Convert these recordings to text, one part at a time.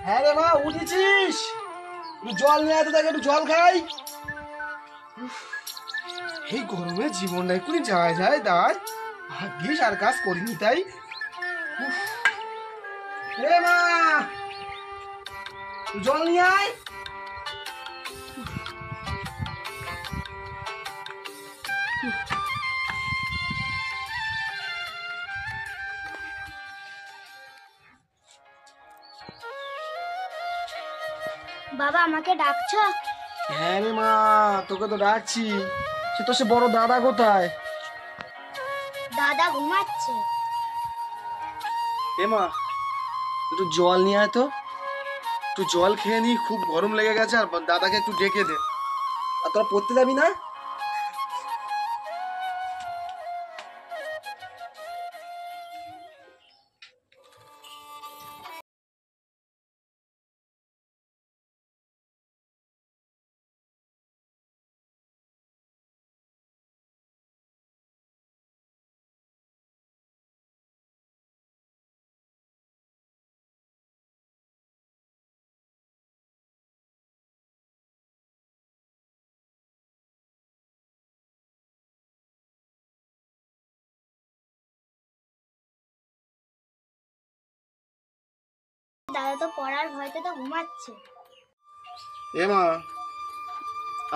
হ্যাঁ রে মা, উঠেছিস? একটু জল নিয়ে আয় তো, তাকে একটু জল খাই। এই গরমে জীবনটা এক্ষুনি যায় যায় দাঁড়, ভাগ্যিস আর কাজ করিনি তাই। হে মা, জল নিয়ে আয়। বাবা আমাকে ডাকছো? হ্যাঁ রে মা, তোকে তো ডাকছি। সে বড় দাদা কোথায়? দাদা ঘুমাচ্ছে। এ মা, একটু জল নিয়ে আয় তো, একটু জল খেয়ে নি, খুব গরম লেগে গেছে। আর দাদাকে একটু ডেকে দে। আর তোরা পড়তে যাবি না? দাদা তো পড়ার ভয়তে তো ঘুমাচ্ছে। এ মা,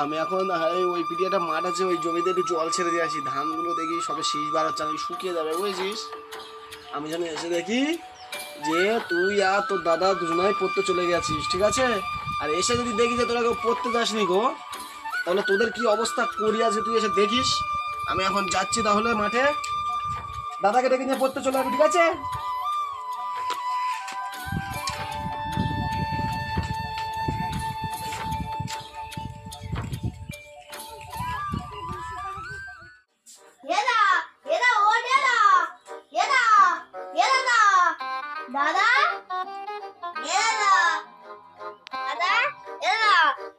আমি এখন ওই পিঠে একটা মাঠ আছে, ওই জমিতে একটু জল ছেড়ে দিয়ে আসি। ধানগুলো দেখি সবে শীষ বাড়াচ্ছে, আমি শুকিয়ে যাবে বুঝেছিস। আমি যেন এসে দেখি যে তুই আর তোর দাদা দুজনাই পড়তে চলে গেছিস, ঠিক আছে? আর এসে যদি দেখি যে তোরা কেউ পড়তে যাসনি গো, তাহলে তোদের কি অবস্থা করি আছে তুই এসে দেখিস। আমি এখন যাচ্ছি তাহলে মাঠে, দাদাকে ডেকে নিয়ে পড়তে চলে যাবি, ঠিক আছে?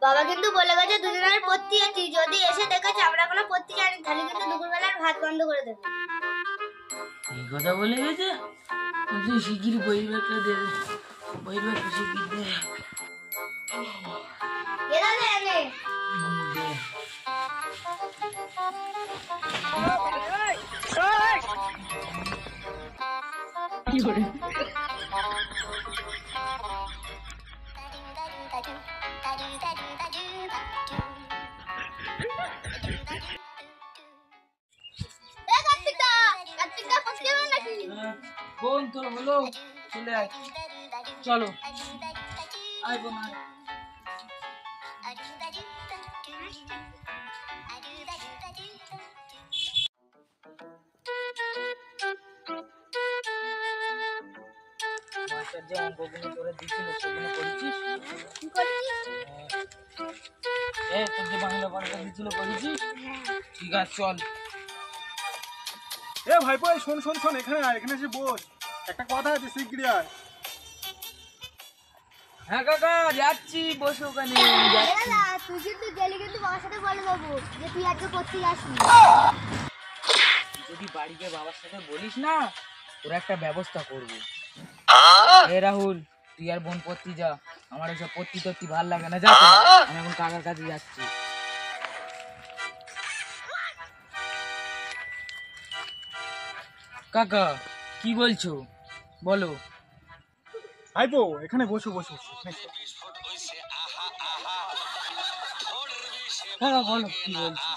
বাবা কিন্তু বলে গেছে দুজনের পড়তে যাচ্ছি, যদি এসে দেখেছে আমরা কোনো পড়তে যাইনি তাহলে কিন্তু দুপুরবেলার ভাত বন্ধ করে দেবে। এই কথা বলে গেছে, তুই শিগগির বইয়ের ব্যাগটা দে, বইয়ের ব্যাগটা শিগগির দে। কি করে বোন তোর হলো? চলে আয়, চলো আয় বোন আয়। মাস্টার যে অঙ্কগুলো তোরা দিছিল সেগুলো করেছিস? কি করছিস? তোর যে বাংলা পাঠটা দিছিল করেছিস? ঠিক আছে চল। এ ভাইপো, শোন শোন শোন, এখানে আয়, এখানে এসে বস, একটা কথা আছে, শিগগিরই আয়। হ্যাঁ কাকা যাচ্ছি, বসে ওখানে যাচ্ছি। তুই কিন্তু গেলি কিন্তু বাবার সাথে বলে দেবো যে তুই আজকে পড়তে যাসনি। যদি বাড়িতে বাবার সাথে বলিস না, তোর একটা ব্যবস্থা করবো। এ রাহুল, তুই আর বোন পড়তে যা, আমার এসব পড়তে টর্তি ভাল লাগে না, যা তোরা। আমি এখন কাকার কাছে যাচ্ছি। কাকা কি বলছো বলো? ভাইপো এখানে বসো বসো, এখানে এসো। কাকা বলো কি বলছো?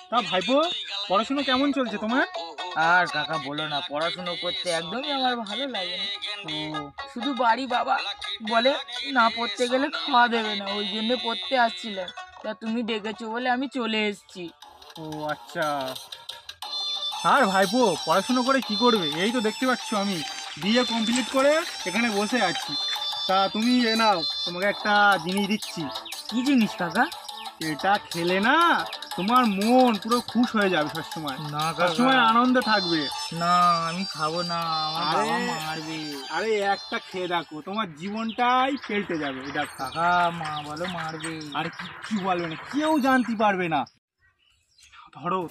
তা ভাইপো, পড়াশোনা কেমন চলছে তোমার? আর কাকা বলো না, পড়াশোনা করতে একদমই আমার ভালো লাগে না। শুধু বাড়ি বাবা বলে না পড়তে গেলে খাওয়া দেবে না, ওই জন্য পড়তে আসছিলাম। তা তুমি ডেকেছো বলে আমি চলে এসেছি। ও আচ্ছা। আর ভাইপো পড়াশোনা করে কি করবে? এই তো দেখতে পাচ্ছ আমি বিএ কমপ্লিট করে এখানে বসে আছি। তা তুমি এ নাও, তোমাকে একটা জিনিস দিচ্ছি। কি জিনিস কাকা? এটা খেলে না তোমার মন পুরো খুশ হয়ে যাবে, সবসময় না সবসময় আনন্দে থাকবে। না আমি খাবো না, আমার বাবা মারবে। আরে একটা খেয়ে দেখো, তোমার জীবনটাই ফেলতে যাবে। এটা কাকা মা বলো মারবে। আর কি বলবে না, কেউ জানতে পারবে না। ধরো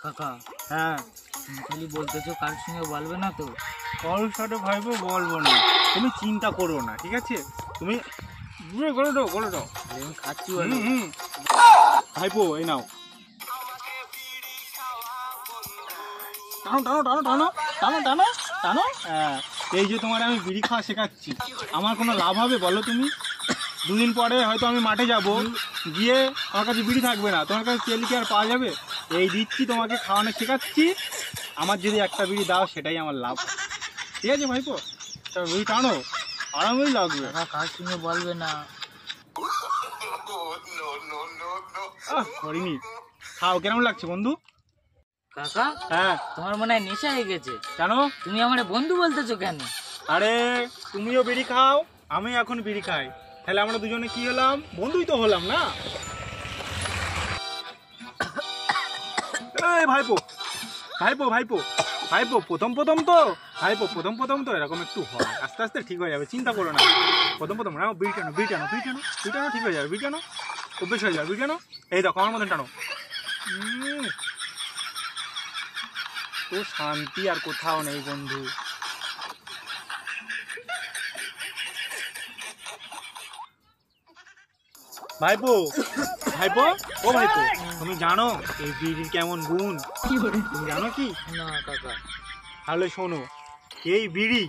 কাকা। হ্যাঁ তুমি খালি বলতেছো কারোর সঙ্গে বলবে না তো? কারোর সাথে ভাইপো বলবো না, তুমি চিন্তা করো না, ঠিক আছে? তুমি করে দাও। তাহলে আমি খাচ্ছি বলো। ভাইপো এই নাও, টানো। হ্যাঁ, এই যে তোমার আমি বিড়ি খাওয়া শেখাচ্ছি, আমার কোনো লাভ হবে বলো তুমি? দুদিন পরে হয়তো আমি মাঠে যাব, গিয়ে আমার কাছে বিড়ি থাকবে না, তোমার কাছে তেল কি আর পাওয়া যাবে? এই দিচ্ছি তোমাকে, খাওয়ানো শেখাচ্ছি, আমার যদি একটা বিড়ি দাও সেটাই আমার লাভ, ঠিক আছে ভাইপো? তা বিড়ি টানো, আরামই লাগবে। কাকা কারোর সঙ্গে বলবে না। করিনি, খাও, কেমন লাগছে বন্ধু? কাকা হ্যাঁ, তোমার মনে হয় নেশা হয়ে গেছে। জানো, তুমি আমার বন্ধু বলতেছো কেন? আরে তুমিও বিড়ি খাও, আমি এখন বিড়ি খাই, তাহলে আমরা দুজনে কি হলাম? বন্ধুই তো হলাম না? এই ভাইপো প্রথম তো এরকম একটু হয়, আস্তে আস্তে ঠিক হয়ে যাবে, চিন্তা করো না। প্রথম না, বিড়ি টানো, ঠিক হয়ে যাবে, বিড়ি টানো, অভ্যেস হয়ে যাবে, বিড়ি টানো, এই দেখো আমার মতন টানো। তো শান্তি আর কোথাও নেই বন্ধু। ভাইপো, ও ভাইপো, তুমি জানো এই বিড়ির কেমন গুণ? তুমি জানো কি? না কাকা। তাহলে শোনো, এই বিড়ি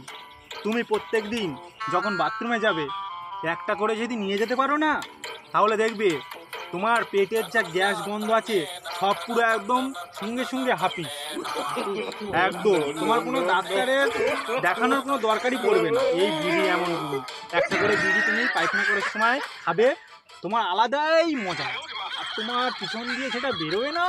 তুমি প্রত্যেক দিন যখন বাথরুমে যাবে একটা করে যদি নিয়ে যেতে পারো না, তাহলে দেখবে তোমার পেটের যা গ্যাস গন্ধ আছে সব পুরো একদম সঙ্গে হাঁপি, একদম তোমার কোনো ডাক্তারের দেখানোর কোনো দরকারই পড়বে না। এই বিড়ি এমন গুণ, একটা করে বিড়ি তুমি পায়খানা করার সময় খাবে, তোমার আলাদাই মজা, আর তোমার পিছন দিয়ে সেটা বেরোয় না,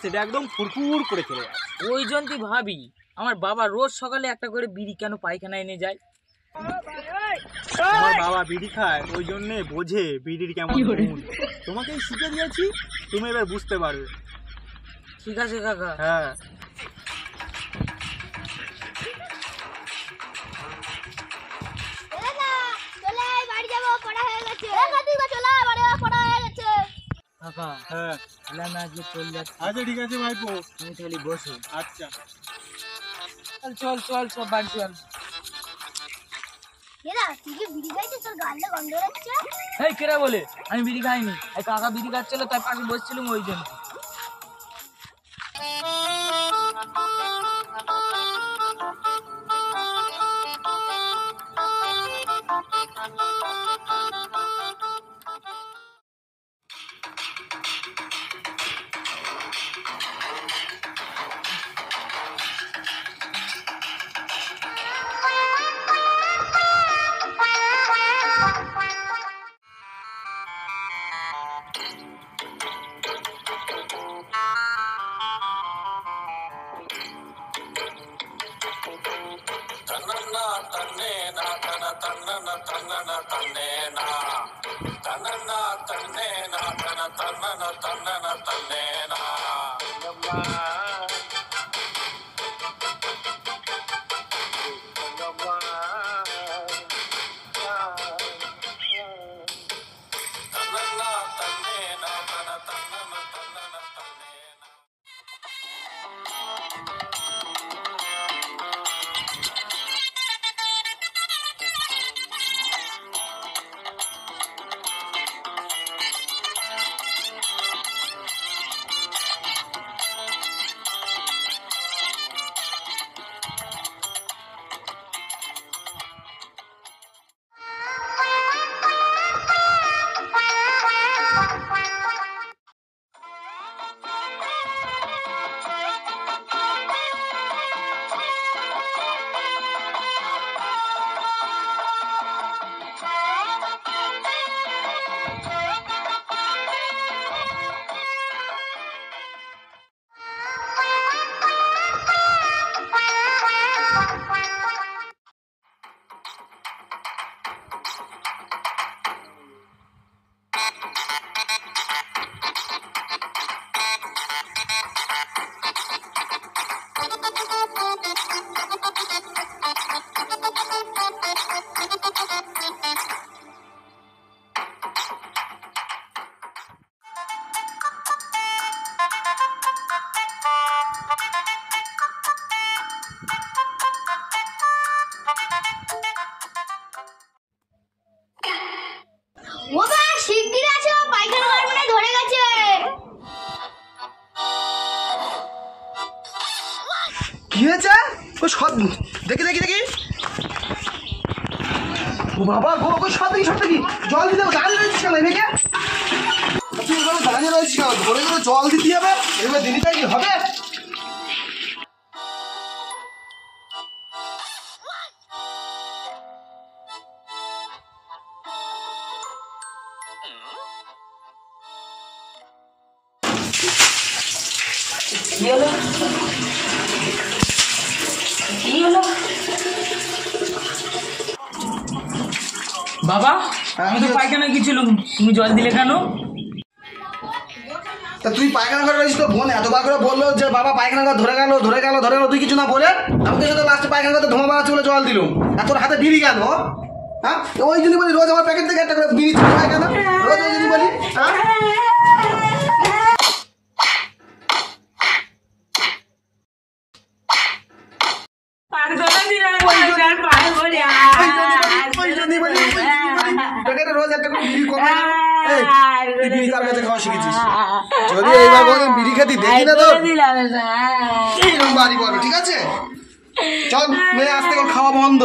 সেটা একদম ফুরফুর করে চলে যাবে। ওই জন্যই ভাবি আমার বাবা রোজ সকালে একটা করে বিড়ি কেন পায়খানা এনে যায়। আমার বাবা বিড়ি খায়, ওই জন্যে বোঝে বিড়ির কেমন গুণ। তোমাকে শিখে দিয়েছি, তুমি এবার বুঝতে পারবে। ঠিক আছে কাকা। হ্যাঁ, চলে আয়, বাড়ি যাবো, পড়া হয়ে গেছে। চলে আয়, বাড়ি যাবো, পড়া হয়ে গেছে। কাকা হ্যাঁ, তাহলে আমি আজকে চলে যাচ্ছি, আচ্ছা ঠিক আছে ভাইপো, তুমি তাহলে বসো। আচ্ছা। চল সব বাড়ি চল। এরা তুই কি বিড়ি খাইছিস? তোর গালে গন্ধ হচ্ছে। এই কেরা বলে আমি বিড়ি খাইনি? এই কাকা বিড়ি খাচ্ছিল, তার পাশে বসছিলাম ওই জন্য। কি হয়েছে? ও সব দেখি দেখি দেখি। ও বাবা গো, ওই সব দেখি জল দিতে হবে। দাঁড়িয়ে রয়েছিস কেন এদিকে? তুই এভাবে দাঁড়িয়ে রয়েছিস কেন? ধরে ধরে জল দিতে হবে, এবার দিদিটা কি হবে? কি হলো? কি হলো? বাবা, আমি তো পায়খানা গেছিলাম, তুমি জল দিলে কেন? তা তুই পায়খানা করে রয়েছিস, তোর বোন এতবার করে বললো যে বাবা পায়খানা করে ধরে গেল, তুই কিছু না বলে আমি তো সাথে লাস্টে পায়খানা করতে ধোঁয়া মারাচ্ছি বলে জল দিলুম। আর তোর হাতে বিড়ি গেল। হ্যাঁ, ওই জন্য বলি রোজ আমার প্যাকেট থেকে একটা করে বিড়ি চলে যায় কেন? রোজ ওই জন্য বলি। হ্যাঁ, প্যাকেটে রোজ একটা করে বিড়ি কমে। এই, তুই বিড়ি কার কাছে খাওয়া শিখেছিস? যদি এইবার কোনোদিন বিড়ি খেতে দেখি না তো এইরকম বাড়ি করবে, ঠিক আছে? চল মেয়ে আসতে খাওয়া বন্ধ।